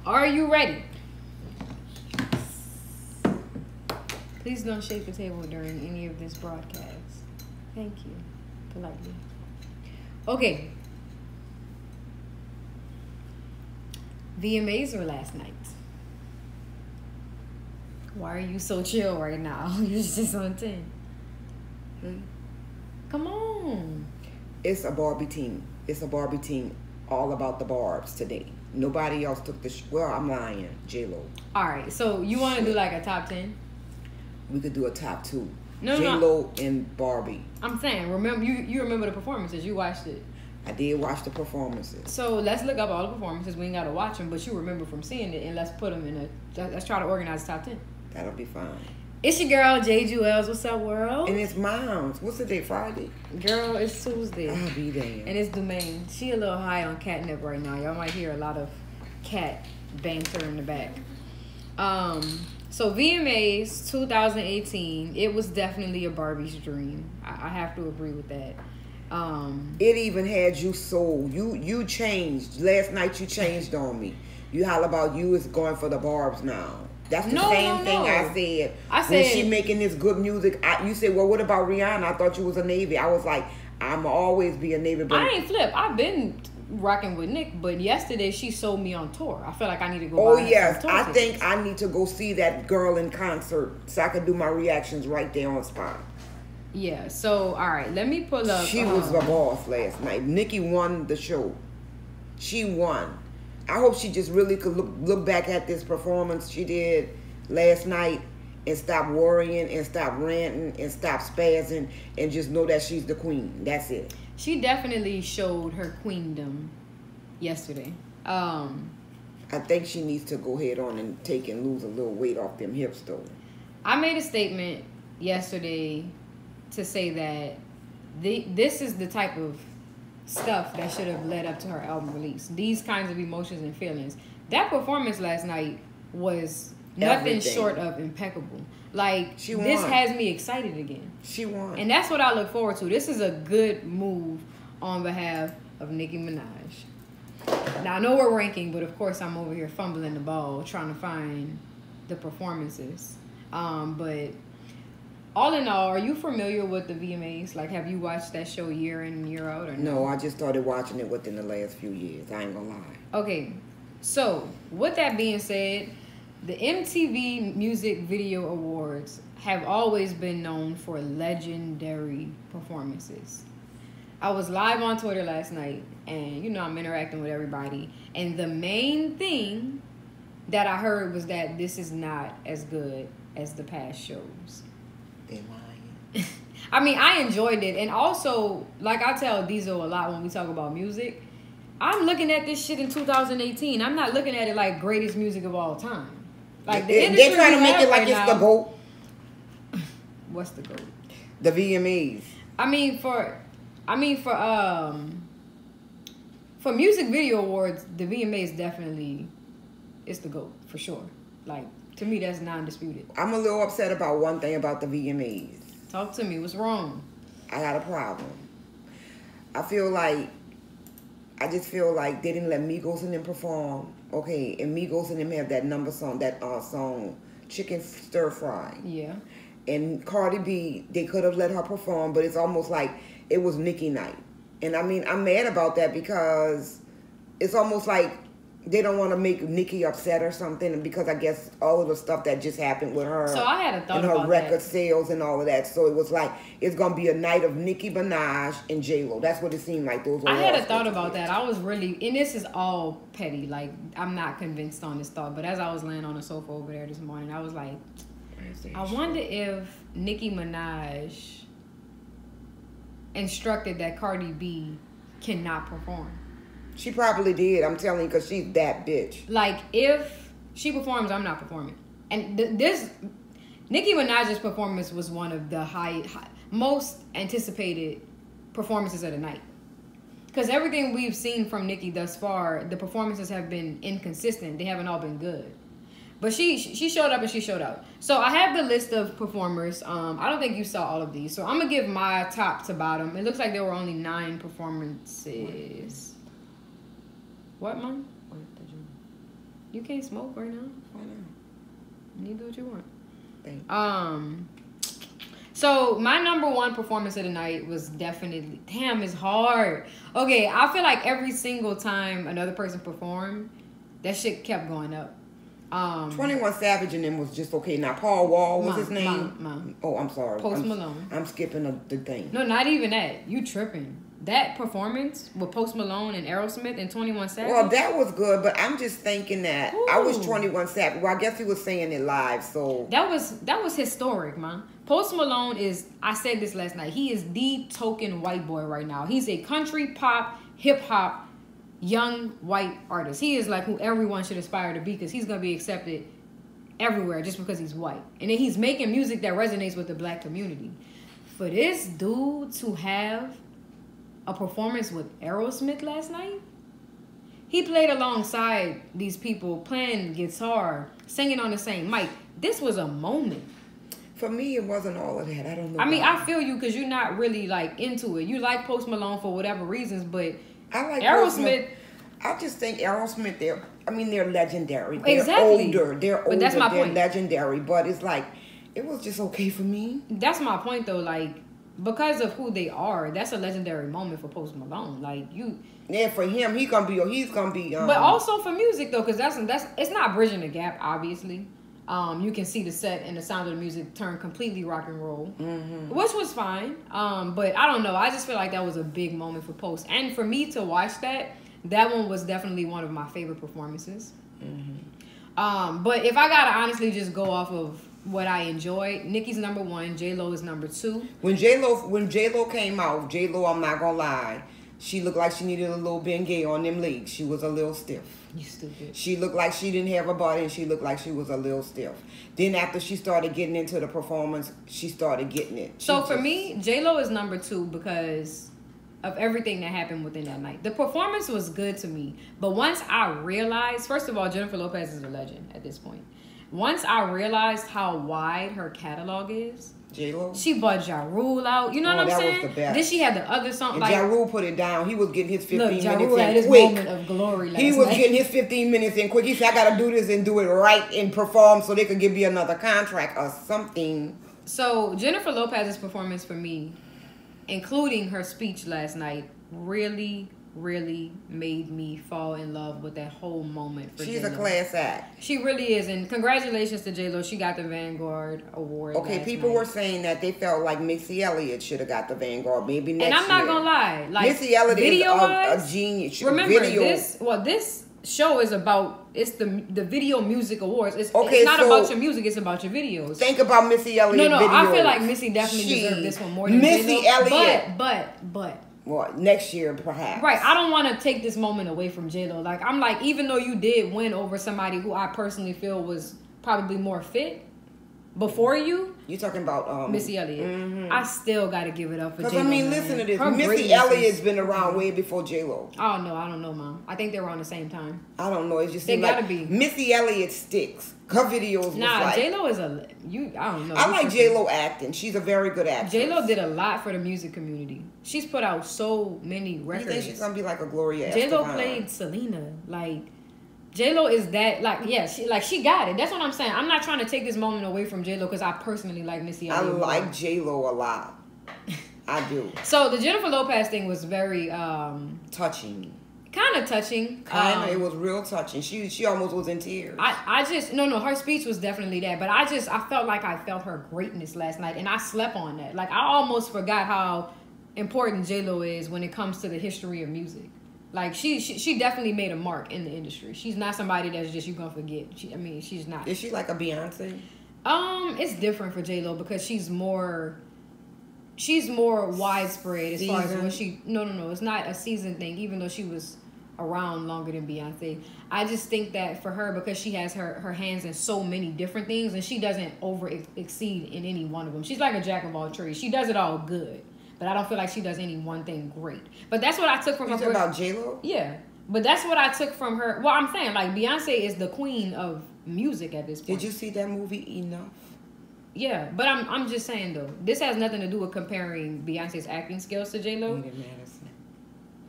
Are you ready? Please don't shake the table during any of this broadcast. Thank you. Politely. Okay. VMAs were last night. Why are you so chill right now? You're just on 10. Come on. It's a Barbie team. It's a Barbie team all about the Barbs today. Nobody else took the... well, I'm lying. J-Lo. All right. So you want to do like a top 10? We could do a top 2. No, J-Lo and Barbie. I'm saying, remember you remember the performances. You watched it. I did watch the performances. So let's look up all the performances. We ain't got to watch them, but you remember from seeing it, and let's put them in a... let's try to organize the top 10. That'll be fine. It's your girl, Jayde Juelz. What's up, world? And it's Mom's. What's the day? Friday? Girl, it's Tuesday. I'll be there. And it's Domain. She a little high on catnip right now. Y'all might hear a lot of cat banter in the back. So VMAs 2018, it was definitely a Barbie's dream. I have to agree with that. It even had you sold. You changed. Last night you changed on me. You holler about you is going for the Barbs now. That's the same thing I said. When she making this good music, you said, well, what about Rihanna? I thought you was a Navy. I was like, I'm always be a Navy. But I ain't flip. I've been rocking with Nick, but yesterday she sold me on tour. I feel like I need to go. Oh yes, I think I need to go see that girl in concert so I can do my reactions right there on spot. Yeah. So all right, let me pull up. She was the boss last night. Nikki won the show. She won. I hope she just really could look back at this performance she did last night and stop worrying and stop ranting and stop spazzing and just know that she's the queen. That's it. She definitely showed her queendom yesterday. I think she needs to go ahead on and take and lose a little weight off them hips though. I made a statement yesterday to say that this is the type of stuff that should have led up to her album release. These kinds of emotions and feelings. That performance last night was nothing short of impeccable. Like, this has me excited again. She won. And that's what I look forward to. This is a good move on behalf of Nicki Minaj. Now, I know we're ranking, but of course I'm over here fumbling the ball trying to find the performances. But all in all, are you familiar with the VMAs? Like, have you watched that show year in and year out or no? No, I just started watching it within the last few years. I ain't gonna lie. Okay, so with that being said, the MTV Music Video Awards have always been known for legendary performances. I was live on Twitter last night, and you know I'm interacting with everybody, and the main thing that I heard was that this is not as good as the past shows. They're lying. I mean, I enjoyed it. And also, like I tell Diesel a lot when we talk about music, I'm looking at this shit in 2018. I'm not looking at it like greatest music of all time. Like, the industry they're trying to make it like it's the GOAT. What's the GOAT? The VMAs. I mean, for music video awards, the VMAs definitely is the GOAT for sure. Like, to me, that's non-disputed. I'm a little upset about one thing about the VMAs. Talk to me. What's wrong? I got a problem. I just feel like they didn't let Migos and them perform. Okay, and Migos and them have that song, Chicken Stir Fry. Yeah. And Cardi B, they could have let her perform, but it's almost like it was Nicki night. And I mean, I'm mad about that because it's almost like they don't want to make Nicki upset or something, because I guess all of the stuff that just happened with her. So I had a thought and her about record that. sales and all of that. So it was like it's gonna be a night of Nicki Minaj and J-Lo. That's what it seemed like. I had a thought about that. I was really, and this is all petty. Like, I'm not convinced on this thought, but as I was laying on the sofa over there this morning, I was like, I wonder if Nicki Minaj instructed that Cardi B cannot perform. She probably did. I'm telling you, because she's that bitch. Like, if she performs, I'm not performing. And this Nicki Minaj's performance was one of the most anticipated performances of the night. Because everything we've seen from Nicki thus far, the performances have been inconsistent. They haven't all been good. But she showed up and she showed out. So I have the list of performers. I don't think you saw all of these. So I'm going to give my top to bottom. It looks like there were only 9 performances. What, Mom? You can't smoke right now. Why not? You do what you want. Thanks. So my number one performance of the night was definitely, damn, it's hard. Okay, I feel like every single time another person performed, that shit kept going up. 21 Savage and them was just okay. Now Paul Wall was his name. Oh, I'm sorry. Post Malone. I'm skipping the thing. No, not even that. You tripping. That performance with Post Malone and Aerosmith and 21 Savage. Well, that was good, but I'm just thinking that I was 21 Savage. Well, I guess he was saying it live, so that was historic, man. Post Malone is, I said this last night, he is the token white boy right now. He's a country pop, hip hop, young white artist. He is like who everyone should aspire to be because he's gonna be accepted everywhere just because he's white. And then he's making music that resonates with the black community. For this dude to have a performance with Aerosmith last night, he played alongside these people, playing guitar, singing on the same mic. This was a moment. For me, it wasn't all of that. I don't know. I mean, I feel you because you're not really like into it. You like Post Malone for whatever reasons, but I like Aerosmith. I just think Aerosmith, they're legendary. They're exactly. older. They're older. But that's my point. Legendary. But it's like, it was just okay for me. That's my point, though. Like, because of who they are, that's a legendary moment for Post Malone. Like, you... Yeah, for him, he's gonna be... but also for music, though, because that's... It's not bridging the gap, obviously. You can see the set and the sound of the music turn completely rock and roll, which was fine. But I don't know. I just feel like that was a big moment for Post. And for me to watch that one was definitely one of my favorite performances. But if I gotta honestly just go off of what I enjoyed, Nicki's number one, J-Lo is number two. When J-Lo came out, J-Lo, I'm not gonna lie, she looked like she needed a little Bengay on them legs. She was a little stiff. You stupid. She looked like she didn't have a body, and she looked like she was a little stiff. Then after she started getting into the performance, she started getting it. So for me, J-Lo is number two because of everything that happened within that night. The performance was good to me. But once I realized, first of all, Jennifer Lopez is a legend at this point. Once I realized how wide her catalog is, J-Lo? She brought Ja Rule out. You know what I'm saying? Was the best. Then she had the other song. And like, Ja Rule put it down. He was getting his 15 minutes Ja Rule in had his quick. Moment of glory last he was night. getting his 15 minutes in quick. He said, I got to do this and do it right and perform so they could give me another contract or something. So Jennifer Lopez's performance for me, including her speech last night, really made me fall in love with that whole moment for She's J-Lo. A class act. She really is, and congratulations to J-Lo. She got the Vanguard Award. Okay, people were saying that they felt like Missy Elliott should have got the Vanguard maybe next year. And I'm not gonna lie, like Missy Elliott is a genius. Remember this show is about the Video Music Awards. It's not about your music; it's about your videos. Think about Missy Elliott. No, I feel like Missy definitely deserved this one more than Missy J-Lo. Elliott. But. Well, next year, perhaps. Right. I don't want to take this moment away from J-Lo. Like, I'm like, even though you did win over somebody who I personally feel was probably more fit before you. You talking about Missy Elliott. I still got to give it up for J-Lo. Because, I mean, listen to this. Missy Elliott's been around way before J-Lo. Oh, no. I don't know, Mom. I think they were on the same time. I don't know. It just they seems gotta like be. Missy Elliott sticks. Her videos was like... J-Lo is I don't know. I like J-Lo acting. She's a very good actress. J-Lo did a lot for the music community. She's put out so many records. You think she's going to be like a Gloria Estefan? J-Lo played Selena. Like, J-Lo is that, like, yeah, she got it. That's what I'm saying. I'm not trying to take this moment away from J-Lo because I personally like Missy Elliott. I like J-Lo a lot. I do. So the Jennifer Lopez thing was very... touching. Kind of touching. It was real touching. She almost was in tears. I just... No, her speech was definitely that. But I felt like I felt her greatness last night. And I slept on that. Like, I almost forgot how important J-Lo is when it comes to the history of music. Like, she definitely made a mark in the industry. She's not somebody that's just you gonna forget. She's not. Is she like a Beyonce? It's different for J-Lo because she's more widespread as far as what she... No, it's not a season thing, even though she was around longer than Beyonce. I just think that for her, because she has her hands in so many different things and she doesn't exceed in any one of them. She's like a jack of all trades. She does it all good. But I don't feel like she does any one thing great. But that's what I took from her. You talking about J-Lo? Yeah. But that's what I took from her. Well, I'm saying, like, Beyonce is the queen of music at this point. Did you see that movie Enough? Yeah, but I'm just saying, though. This has nothing to do with comparing Beyonce's acting skills to J-Lo. Made in Madison.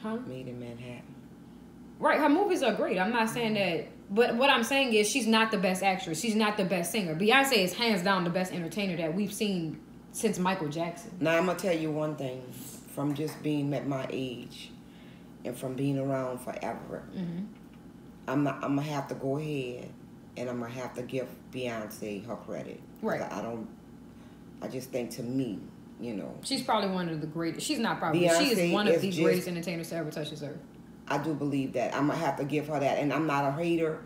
Huh? Made in Manhattan. Right, her movies are great. I'm not saying that But what I'm saying is she's not the best actress. She's not the best singer. Beyonce is hands down the best entertainer that we've seen since Michael Jackson. Now, I'm going to tell you one thing. From just being at my age and from being around forever, I'm going to have to go ahead and I'm going to have to give Beyonce her credit. Right. I just think to me, you know. She's probably one of the greatest. She's not probably. Beyonce she is one of the greatest entertainers to ever touch this earth. I do believe that. I'm going to have to give her that. And I'm not a hater.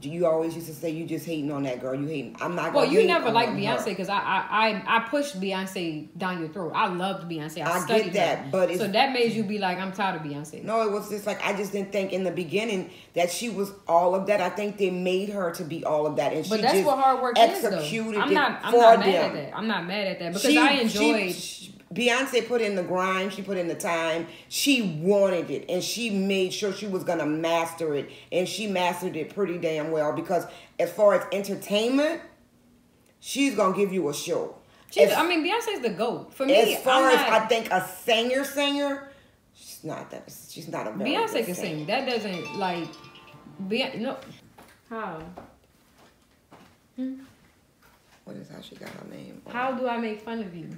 You always used to say you just hating on that girl. You hating. I'm not going to. Well, you never liked Beyonce because I pushed Beyonce down your throat. I loved Beyonce. I get that, her. But so that made you be like, I'm tired of Beyonce. No, it was just like I just didn't think in the beginning that she was all of that. I think they made her to be all of that, and but that's just what hard work executed is. Though. I'm not mad at that. I'm not mad at that because I enjoyed. Beyonce put in the grind. She put in the time. She wanted it, and she made sure she was gonna master it, and she mastered it pretty damn well. Because as far as entertainment, she's gonna give you a show. Beyonce's the GOAT for me. As far as I think a singer, she's not that. She's not a very Beyonce good can singer. sing. That doesn't like. No. How? What is how she got her name? How do I make fun of you?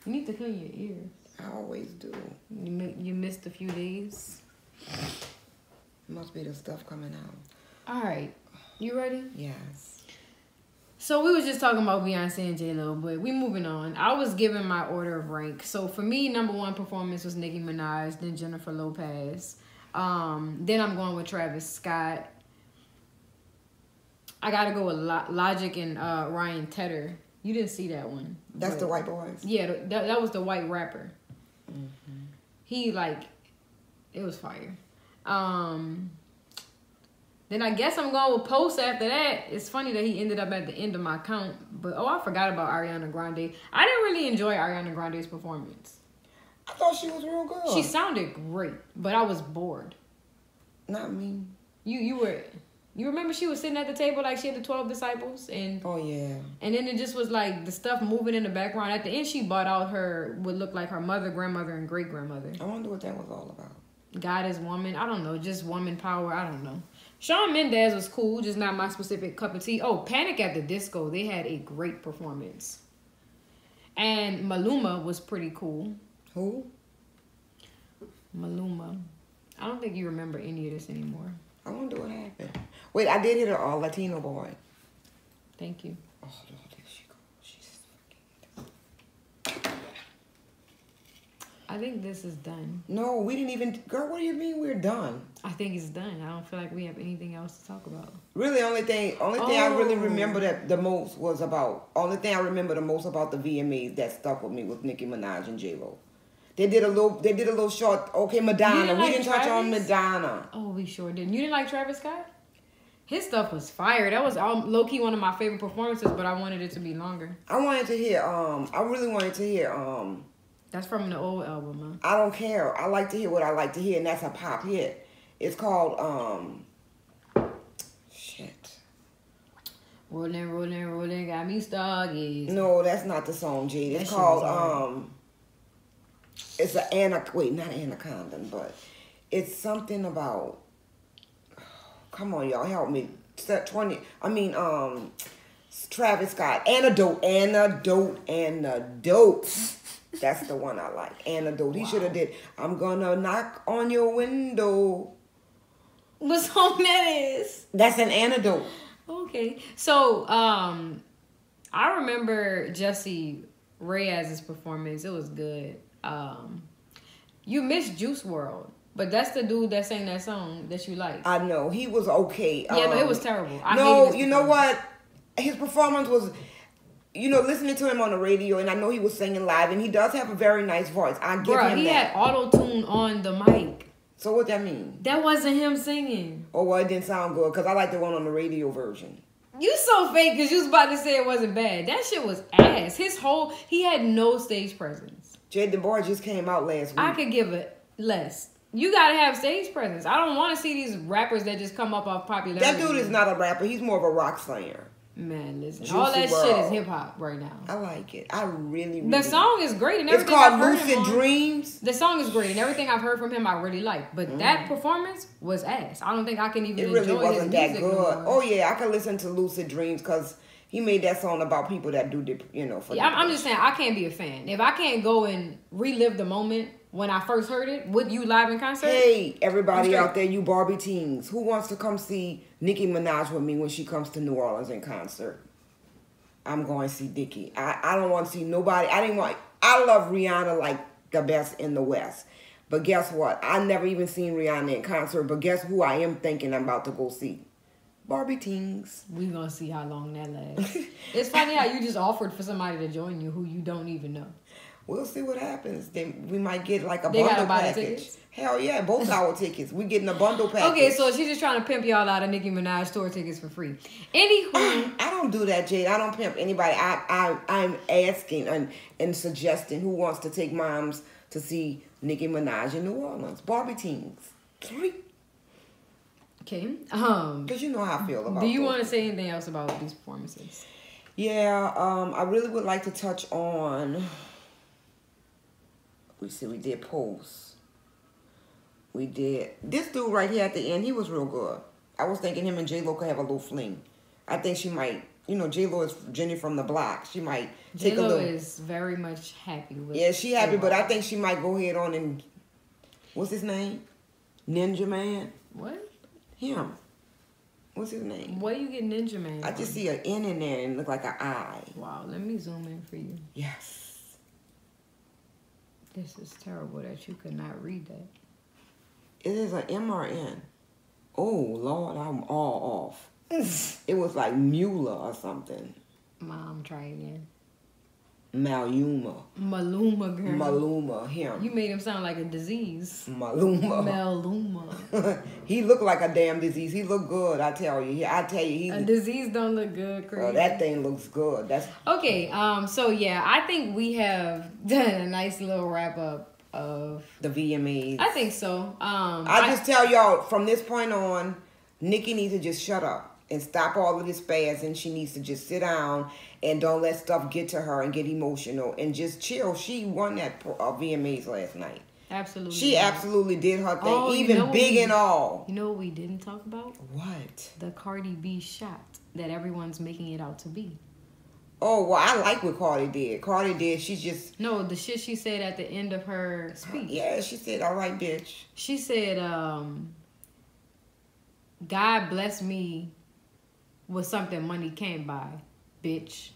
You need to clean your ears. I always do. You missed a few days. It must be the stuff coming out. All right. You ready? Yes. So we was just talking about Beyonce and J-Lo, but we moving on. I was giving my order of rank. So for me, number one performance was Nicki Minaj, then Jennifer Lopez. Then I'm going with Travis Scott. I got to go with Logic and Ryan Tedder. You didn't see that one. That's the white boys? Yeah, that was the white rapper. He, it was fire. Then I guess I'm going with Post after that. It's funny that he ended up at the end of my count. But, I forgot about Ariana Grande. I didn't really enjoy Ariana Grande's performance. I thought she was real good. She sounded great, but I was bored. Not me. You remember she was sitting at the table like she had the 12 disciples? Oh, yeah. And then it just was like the stuff moving in the background. At the end, she bought out would look like her mother, grandmother, and great-grandmother. I wonder what that was all about. God is woman. I don't know. Just woman power. I don't know. Shawn Mendes was cool, just not my specific cup of tea. Oh, Panic at the Disco. They had a great performance. And Maluma was pretty cool. Who? Maluma. I don't think you remember any of this anymore. I wonder what happened. Wait, I did hit an all Latino boy. Thank you. Oh, Lord, there she goes. She's fucking... I think this is done. No, we didn't even... Girl, what do you mean we're done? I think it's done. I don't feel like we have anything else to talk about. Really, only thing I really remember the most about the VMAs that stuck with me was Nicki Minaj and J-Lo. They did a little short. Okay, Madonna. We didn't touch on Madonna. Oh, we sure didn't. You didn't like Travis Scott? His stuff was fire. That was low key one of my favorite performances, but I wanted it to be longer. I wanted to hear. I really wanted to hear. That's from the old album, huh? I don't care. I like to hear what I like to hear, and that's a pop hit. It's called shit. Rollin', got me stargaze. No, that's not the song, Jayde. It's called it's not Anaconda, but it's something about. Come on, y'all, help me. Travis Scott. Antidote. That's the one I like. Antidote. He should have did. I'm gonna knock on your window. What song that is? That's an antidote. Okay, so I remember Jesse Reyes's performance. It was good. You missed Juice WRLD, but that's the dude that sang that song that you like. I know he was okay. Yeah, but it was terrible. You know what? His performance was. Listening to him on the radio, and I know he was singing live, and he does have a very nice voice. I give him that. He had auto-tune on the mic. So what that mean? That wasn't him singing. Oh, well, it didn't sound good, because I like the one on the radio version. You so fake, because you was about to say it wasn't bad. That shit was ass. He had no stage presence. Jayde, the boy just came out last week. I could give it less. You gotta have stage presence. I don't want to see these rappers that just come up off popularity. That dude is not a rapper. He's more of a rock singer. Man, listen. All that shit is hip hop right now. I like it. I really The song is great and everything. It's called Lucid Dreams. The song is great and everything I've heard from him I really like. But that performance was ass. I don't think I can even enjoy his music. It really wasn't that good. Oh yeah, I can listen to Lucid Dreams because he made that song about people that do the, for I'm just saying I can't be a fan. If I can't go and relive the moment when I first heard it with you live in concert. Hey, everybody out there, you Barbie teens, who wants to come see Nicki Minaj with me when she comes to New Orleans in concert? I'm going to see Nicki. I don't want to see nobody. I love Rihanna like the best in the West. But guess what? I never even seen Rihanna in concert. But guess who I am thinking I'm about to go see? Barbie teens. We gonna see how long that lasts. It's funny how you just offered for somebody to join you who you don't even know. We'll see what happens. Then we might get like a bundle package. Hell yeah, both our tickets. We getting a bundle package. Okay, so she's just trying to pimp y'all out of Nicki Minaj tour tickets for free. Anywho, I don't do that, Jade. I don't pimp anybody. I'm asking and suggesting who wants to take moms to see Nicki Minaj in New Orleans. Barbie teens. Okay. Because you know how I feel about. Do you want to say anything else about these performances? Yeah. I really would like to touch on. We did Pose. We did this dude right here at the end. He was real good. I was thinking him and J-Lo could have a little fling. I think she might. J-Lo is Jenny from the block. She might take a little. J-Lo is very much happy with. Yeah, she happy, but I think she might go ahead on and. What's his name? Ninja Man. What? Him. What's his name? Where you get Ninja Man? I just see an N in there and it look like an I. Wow, let me zoom in for you. Yes. This is terrible that you could not read that. It is an M or N. Oh, Lord, I'm all off. It was like Mueller or something. Mom, try again. Maluma. Maluma, girl. Maluma, him. You made him sound like a disease. Maluma. Maluma. He looked like a damn disease. He looked good, I tell you. A disease don't look good, crazy. That thing looks good. That's okay. So yeah, I think we have done a nice little wrap up of the VMAs. I think so. I just tell y'all from this point on, Nicki needs to just shut up and stop all of this spaz, and she needs to just sit down and don't let stuff get to her and get emotional and just chill. She won that VMAs last night. Absolutely. She absolutely did her thing, even big and all. You know what we didn't talk about? What? The Cardi B shot that everyone's making it out to be. Oh, well, I like what Cardi did. Cardi did, she just... No, the shit she said at the end of her speech. Yeah, she said, all right, bitch. She said, God bless me with something money can't buy, bitch.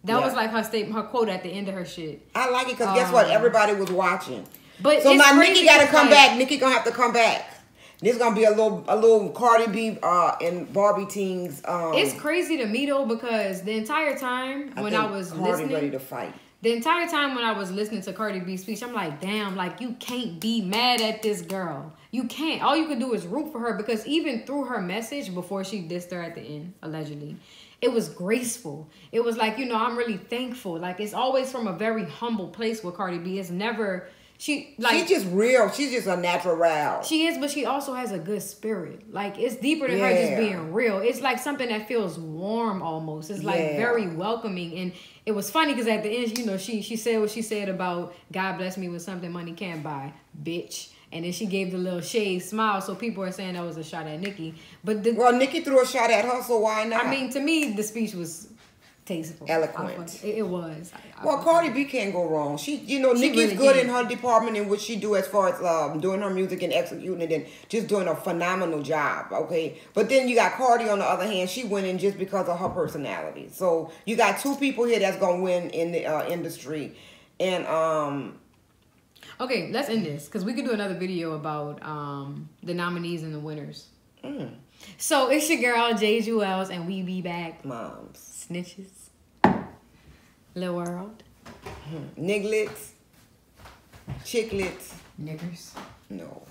That was like her statement, her quote at the end of her shit. I like it because guess what? Everybody was watching. But so now Nicki got to come back. Nicki gonna have to come back. There's gonna be a little Cardi B and Barbie teens. It's crazy to me though because the entire time when I was listening, ready to fight. The entire time when I was listening to Cardi B's speech, I'm like, damn, like you can't be mad at this girl. You can't. All you can do is root for her because even through her message before she dissed her at the end, allegedly, it was graceful. It was like, I'm really thankful. Like it's always from a very humble place with Cardi B. It's never. She's just real. She's just a natural route. She is, but she also has a good spirit. Like it's deeper than her just being real. It's like something that feels warm almost. It's like very welcoming. And it was funny because at the end, she said what she said about God bless me with something money can't buy, bitch. And then she gave the little shade smile, so people are saying that was a shot at Nicki. But Nicki threw a shot at her, so why not? I mean, to me, the speech was tasteful, eloquent. It was. Cardi B can't go wrong. Nicki's really good in her department and what she do as far as doing her music and executing it and just doing a phenomenal job. Okay, but then you got Cardi on the other hand. She winning just because of her personality. So you got two people here that's gonna win in the industry, and Okay, let's end this because we could do another video about the nominees and the winners. So it's your girl Jayde Juelz, and we be back. Moms, snitches, Lil World, nigglets, chicklets, niggers. No.